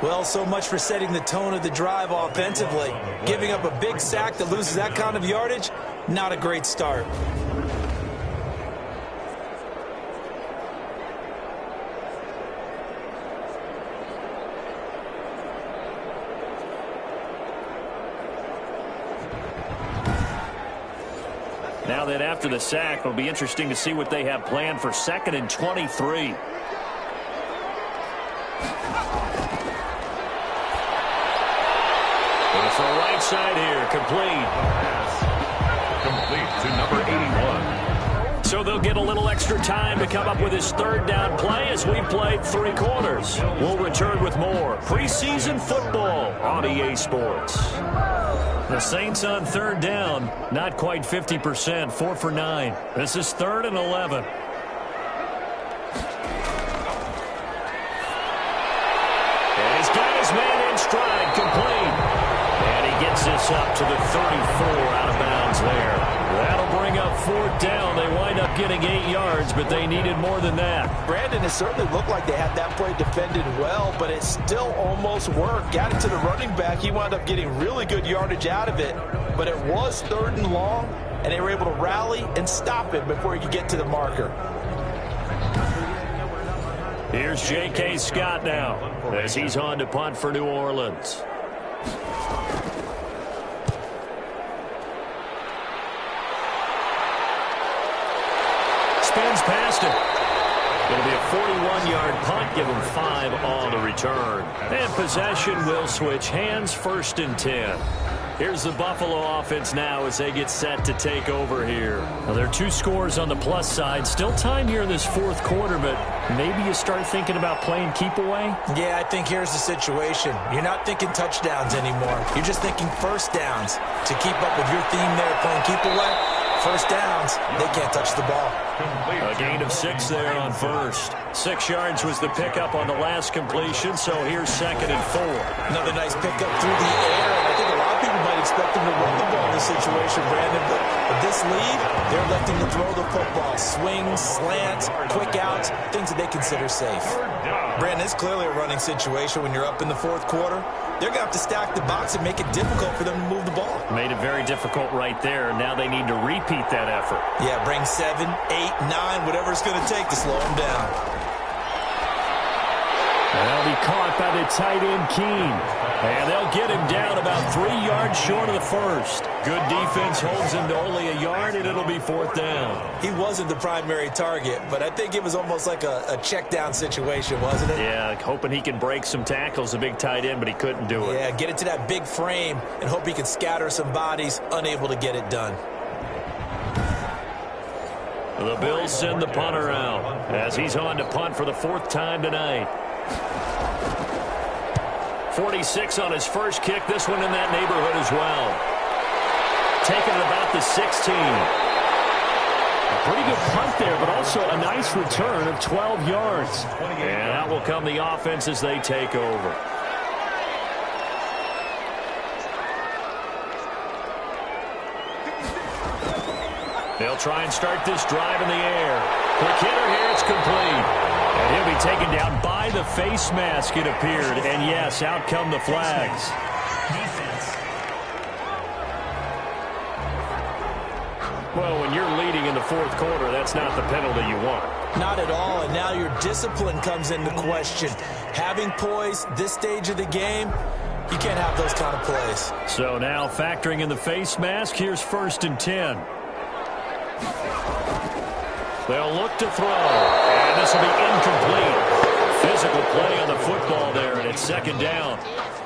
Well, so much for setting the tone of the drive offensively. Giving up a big sack that loses that kind of yardage, not a great start. Now that after the sack, it'll be interesting to see what they have planned for 2nd and 23. For the right side here, complete. Complete to number 81. So they'll get a little extra time to come up with his 3rd down play as we played 3 quarters. We'll return with more preseason football on EA Sports. The Saints on 3rd down, not quite 50%, 4 for 9. This is 3rd and 11. And he's got his man in stride, complete. Gets this up to the 34 out of bounds there. That'll bring up 4th down. They wind up getting 8 yards, but they needed more than that. Brandon, it certainly looked like they had that play defended well, but it still almost worked. Got it to the running back. He wound up getting really good yardage out of it, but it was 3rd and long, and they were able to rally and stop it before he could get to the marker. Here's J.K. Scott now as he's on to punt for New Orleans. Spins past it. It'll be a 41-yard punt, give him 5 on the return. And possession will switch hands, 1st and 10. Here's the Buffalo offense now as they get set to take over here. Well, there are 2 scores on the plus side. Still time here in this 4th quarter, but maybe you start thinking about playing keep away? Yeah, I think here's the situation. You're not thinking touchdowns anymore. You're just thinking 1st downs. To keep up with your theme there, playing keep away, 1st downs, they can't touch the ball. A gain of 6 there on 1st. 6 yards was the pickup on the last completion, so here's 2nd and 4. Another nice pickup through the air, and I think a lot of people might expect them to run the ball in this situation, Brandon, but with this lead, they're electing to throw the football. Swings, slants, quick outs, things that they consider safe. Brandon, it's clearly a running situation when you're up in the 4th quarter. They're going to have to stack the box and make it difficult for them to move the ball. Made it very difficult right there. Now they need to repeat that effort. Yeah, bring 7, 8, 9, whatever it's going to take to slow them down. That'll be caught by the tight end, Keene. And they'll get him down about 3 yards short of the 1st. Good defense holds him to only a yard, and it'll be 4th down. He wasn't the primary target, but I think it was almost like a check down situation, wasn't it? Yeah, hoping he can break some tackles, a big tight end, but he couldn't do it. Yeah, get it to that big frame and hope he can scatter some bodies, unable to get it done. The Bills send the punter out as he's on to punt for the 4th time tonight. 46 on his first kick. This one in that neighborhood as well. Taking it about the 16. A pretty good punt there, but also a nice return of 12 yards. And out will come the offense as they take over. They'll try and start this drive in the air. Quick hitter here, it's complete. And he'll be taken down by the face mask, it appeared. And yes, out come the flags. Well, when you're leading in the 4th quarter, that's not the penalty you want. Not at all, and now your discipline comes into question. Having poise this stage of the game, you can't have those kind of plays. So now factoring in the face mask, here's 1st and 10. They'll look to throw, and this will be incomplete. Physical play on the football there, and it's 2nd down.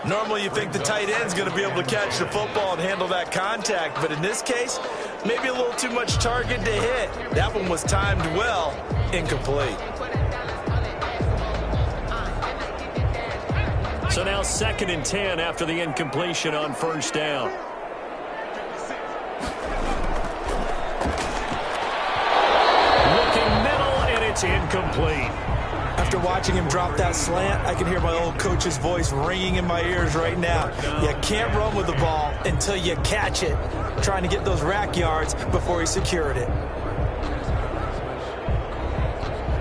Normally you think the tight end's going to be able to catch the football and handle that contact, but in this case, maybe a little too much target to hit. That one was timed well, incomplete. now 2nd and 10 after the incompletion on first down. Looking middle, and it's incomplete. After watching him drop that slant, I can hear my old coach's voice ringing in my ears right now. You can't run with the ball until you catch it. Trying to get those rack yards before he secured it.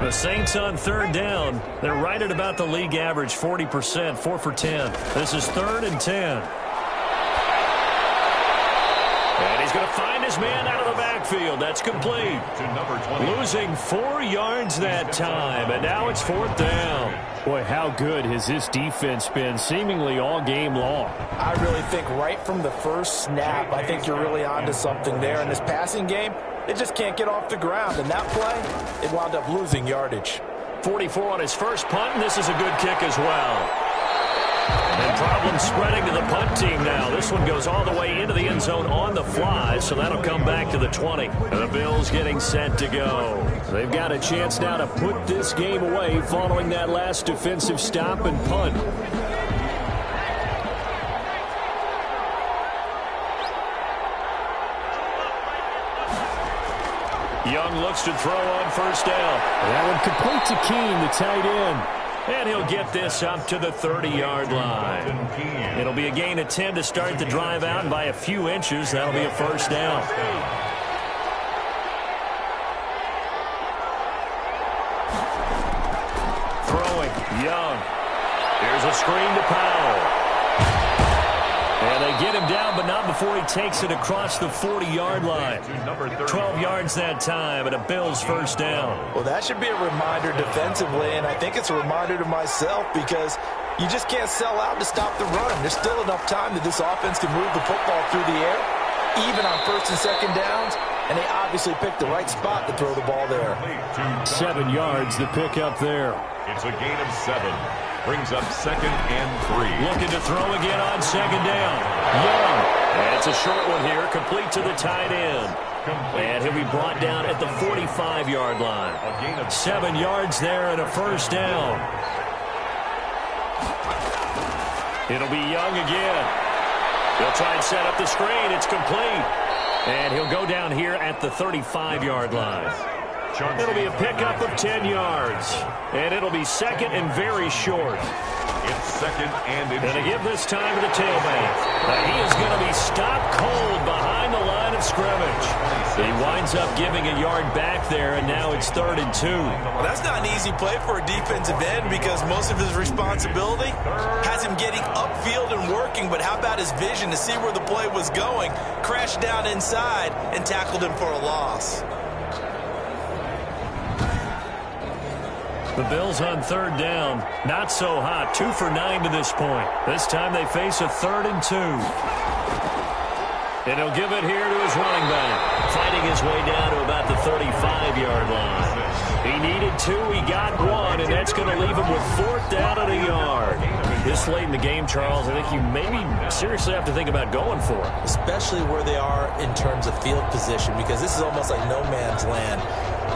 The Saints on 3rd down. They're right at about the league average, 40%, 4 for 10. This is 3rd and 10. And he's going to find his man out of the backfield. That's complete. To number 20. Losing 4 yards that time, and now it's 4th down. Boy, how good has this defense been seemingly all game long? I really think right from the first snap, I think you're really onto something there. In this passing game, they just can't get off the ground. And that play, it wound up losing yardage. 44 on his first punt, and this is a good kick as well. And problems spreading to the punt team now. This one goes all the way into the end zone on the fly, so that'll come back to the 20. And the Bills getting set to go. They've got a chance now to put this game away following that last defensive stop and punt. Young looks to throw on first down. That one complete to Keene, the tight end. And he'll get this up to the 30-yard line. It'll be a gain of 10 to start the drive out, and by a few inches, that'll be a first down. Throwing, Young. Here's a screen to Powell. And they get him down, but not before he takes it across the 40-yard line. 12 yards that time, and a Bills first down. Well, that should be a reminder defensively, and I think it's a reminder to myself because you just can't sell out to stop the run. There's still enough time that this offense can move the football through the air, even on 1st and 2nd downs, and they obviously picked the right spot to throw the ball there. 7 yards, the pick up there. It's a gain of 7. Brings up 2nd and 3. Looking to throw again on 2nd down. Young. And it's a short one here, complete to the tight end. And he'll be brought down at the 45-yard line. 7 yards there and a first down. It'll be Young again. He'll try and set up the screen. It's complete. And he'll go down here at the 35-yard line. It'll be a pickup of 10 yards. And it'll be 2nd and very short. It's 2nd and inches. And to give this time to the tailback. He is going to be stopped cold behind the line of scrimmage. He winds up giving a yard back there, and now it's 3rd and 2. Well, that's not an easy play for a defensive end because most of his responsibility has him getting upfield and working, but how about his vision to see where the play was going, crashed down inside, and tackled him for a loss. The Bills on 3rd down. Not so hot. 2 for 9 to this point. This time they face a 3rd and 2. And he'll give it here to his running back. Fighting his way down to about the 35-yard line. He needed 2. He got 1. And that's going to leave him with 4th down and a yard. This late in the game, Charles, I think you maybe seriously have to think about going for it. Especially where they are in terms of field position because this is almost like no man's land.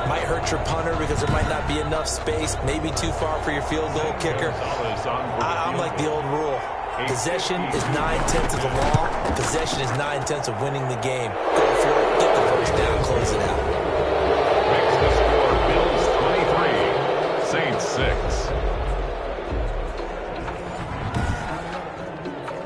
Might hurt your punter because there might not be enough space, maybe too far for your field goal kicker. I'm like the old rule. Possession is 9/10 of the law. Possession is 9/10 of winning the game. Go for it, get the first down, close it out. Makes the score Bills 23, Saints 6.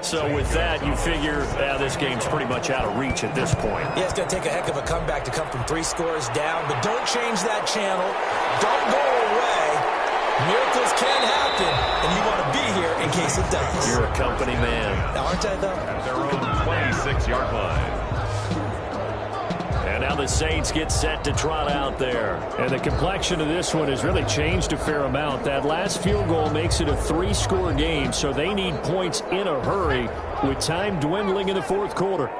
So with that, you figure this game's pretty much out of reach at this point. Yeah, it's going to take a heck of a comeback to come from 3 scores down, but don't change that channel. Don't go away. Miracles can happen, and you want to be here in case it does. You're a company man. Aren't I, though? At their own 26-yard line. And now the Saints get set to trot out there. And the complexion of this one has really changed a fair amount. That last field goal makes it a 3-score game, so they need points in a hurry with time dwindling in the 4th quarter.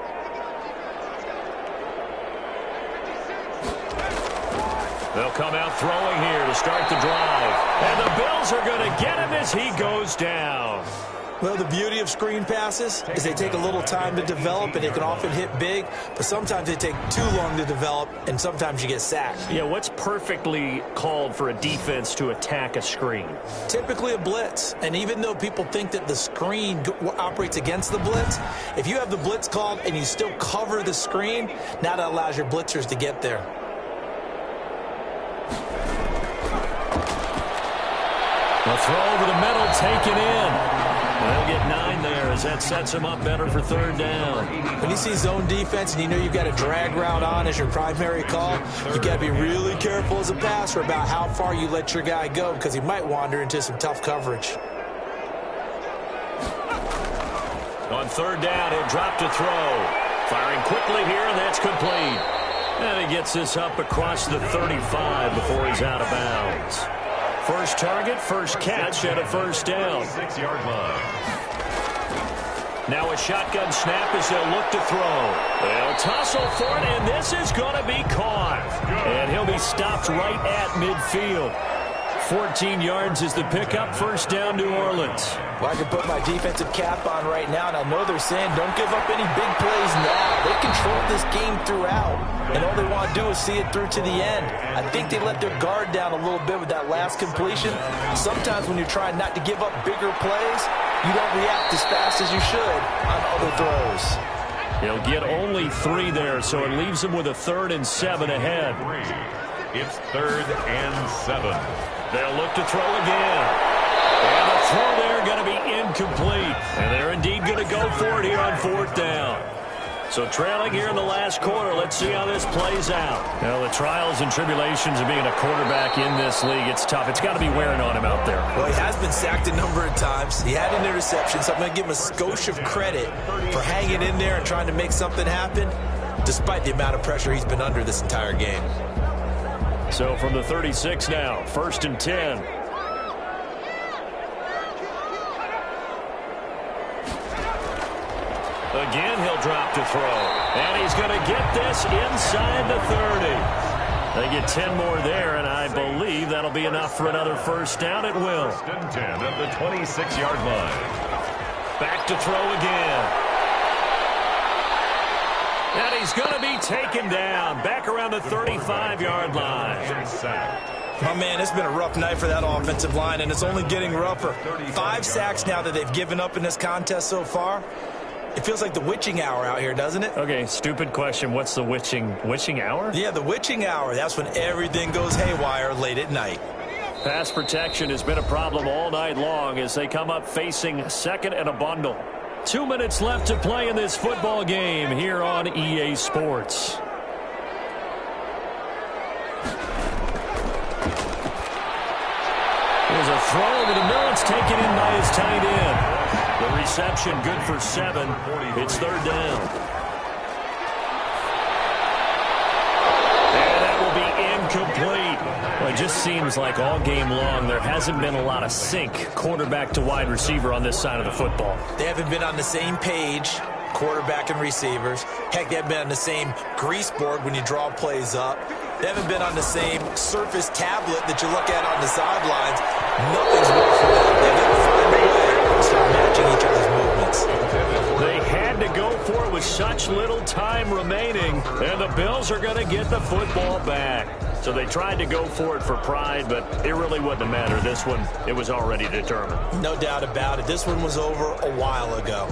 They'll come out throwing here to start the drive. And the Bills are going to get him as he goes down. Well, the beauty of screen passes is they take a little time to develop, and they can often hit big, but sometimes they take too long to develop, and sometimes you get sacked. Yeah, what's perfectly called for a defense to attack a screen? Typically a blitz, and even though people think that the screen operates against the blitz, if you have the blitz called and you still cover the screen, now that allows your blitzers to get there. The throw over the middle, taken in. They'll get 9 there as that sets them up better for 3rd down. When you see zone defense and you know you've got a drag route on as your primary call, you've got to be really careful as a passer about how far you let your guy go because he might wander into some tough coverage. On 3rd down, he'll drop to throw. Firing quickly here, and that's complete. And he gets this up across the 35 before he's out of bounds. First target, first catch, and a 1st down. 6-yard line. Now a shotgun snap as they'll look to throw. They'll tussle for it, and this is going to be caught. And he'll be stopped right at midfield. 14 yards is the pickup, 1st down, New Orleans. Well, I can put my defensive cap on right now, and I know they're saying don't give up any big plays now. They control this game throughout, and all they want to do is see it through to the end. I think they let their guard down a little bit with that last completion. Sometimes when you're trying not to give up bigger plays, you don't react as fast as you should on other throws. He'll get only 3 there, so it leaves him with a 3rd and 7 ahead. It's 3rd and 7. They'll look to throw again. And the throw there going to be incomplete. And they're indeed going to go for it here on 4th down. So trailing here in the last quarter. Let's see how this plays out. Well, the trials and tribulations of being a quarterback in this league, it's tough. It's got to be wearing on him out there. Well, he has been sacked a number of times. He had an interception, so I'm going to give him a skosh of credit for hanging in there and trying to make something happen, despite the amount of pressure he's been under this entire game. So from the 36 now, 1st and 10. Again, he'll drop to throw. And he's going to get this inside the 30. They get 10 more there, and I believe that'll be enough for another 1st down. It will. 1st and 10 at the 26-yard line. Back to throw again. And he's going to be taken down back around the 35-yard line. Oh, man, it's been a rough night for that offensive line, and it's only getting rougher. 5 sacks now that they've given up in this contest so far. It feels like the witching hour out here, doesn't it? Okay, stupid question. What's the witching hour? Yeah, the witching hour. That's when everything goes haywire late at night. Pass protection has been a problem all night long as they come up facing 2nd and a bundle. 2 minutes left to play in this football game here on EA Sports. There's a throw over the middle. It's taken in by his tight end. The reception good for 7. It's 3rd down. And that will be incomplete. Well, it just seems like all game long there hasn't been a lot of sync quarterback to wide receiver on this side of the football. They haven't been on the same page, quarterback and receivers. Heck, they haven't been on the same grease board when you draw plays up. They haven't been on the same Surface tablet that you look at on the sidelines. Nothing's worked for them. They've got to find a way to start matching each other's movements. They had to go for it with such little time remaining, and the Bills are going to get the football back. So they tried to go for it for pride, but it really wouldn't have mattered. This one, it was already determined. No doubt about it. This one was over a while ago.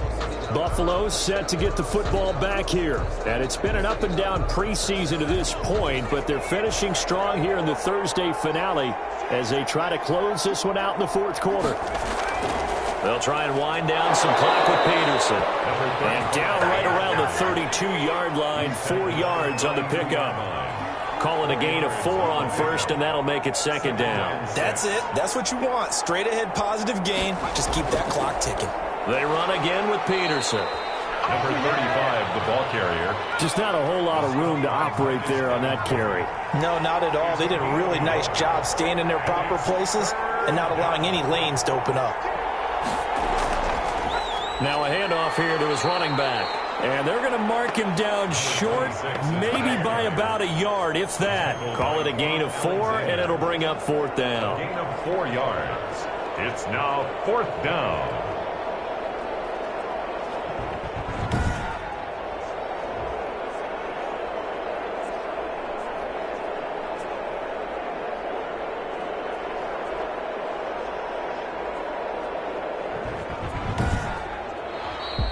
Buffalo set to get the football back here. And it's been an up-and-down preseason to this point, but they're finishing strong here in the Thursday finale as they try to close this one out in the 4th quarter. They'll try and wind down some clock with Peterson. And down right around the 32-yard line, 4 yards on the pickup. Calling a gain of 4 on 1st, and that'll make it 2nd down. That's it. That's what you want. Straight ahead positive gain. Just keep that clock ticking. They run again with Peterson. Number 35, the ball carrier. Just not a whole lot of room to operate there on that carry. No, not at all. They did a really nice job staying in their proper places and not allowing any lanes to open up. Now a handoff here to his running back. And they're going to mark him down short, maybe by about a yard, if that. Call it a gain of 4, and it'll bring up 4th down. Gain of 4 yards. It's now 4th down.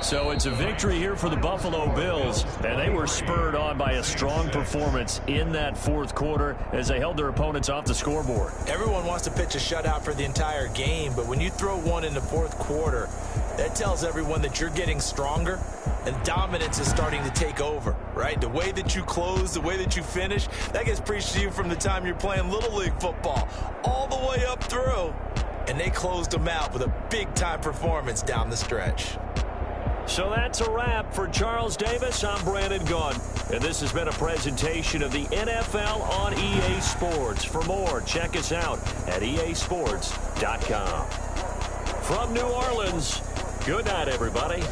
So it's a victory here for the Buffalo Bills, and they were spurred on by a strong performance in that fourth quarter as they held their opponents off the scoreboard. Everyone wants to pitch a shutout for the entire game, but when you throw one in the fourth quarter, that tells everyone that you're getting stronger and dominance is starting to take over, right? The way that you close, the way that you finish, that gets preached to you from the time you're playing Little League football all the way up through. And they closed them out with a big-time performance down the stretch. So that's a wrap for Charles Davis. I'm Brandon Gunn, and this has been a presentation of the NFL on EA Sports. For more, check us out at easports.com. From New Orleans, good night, everybody.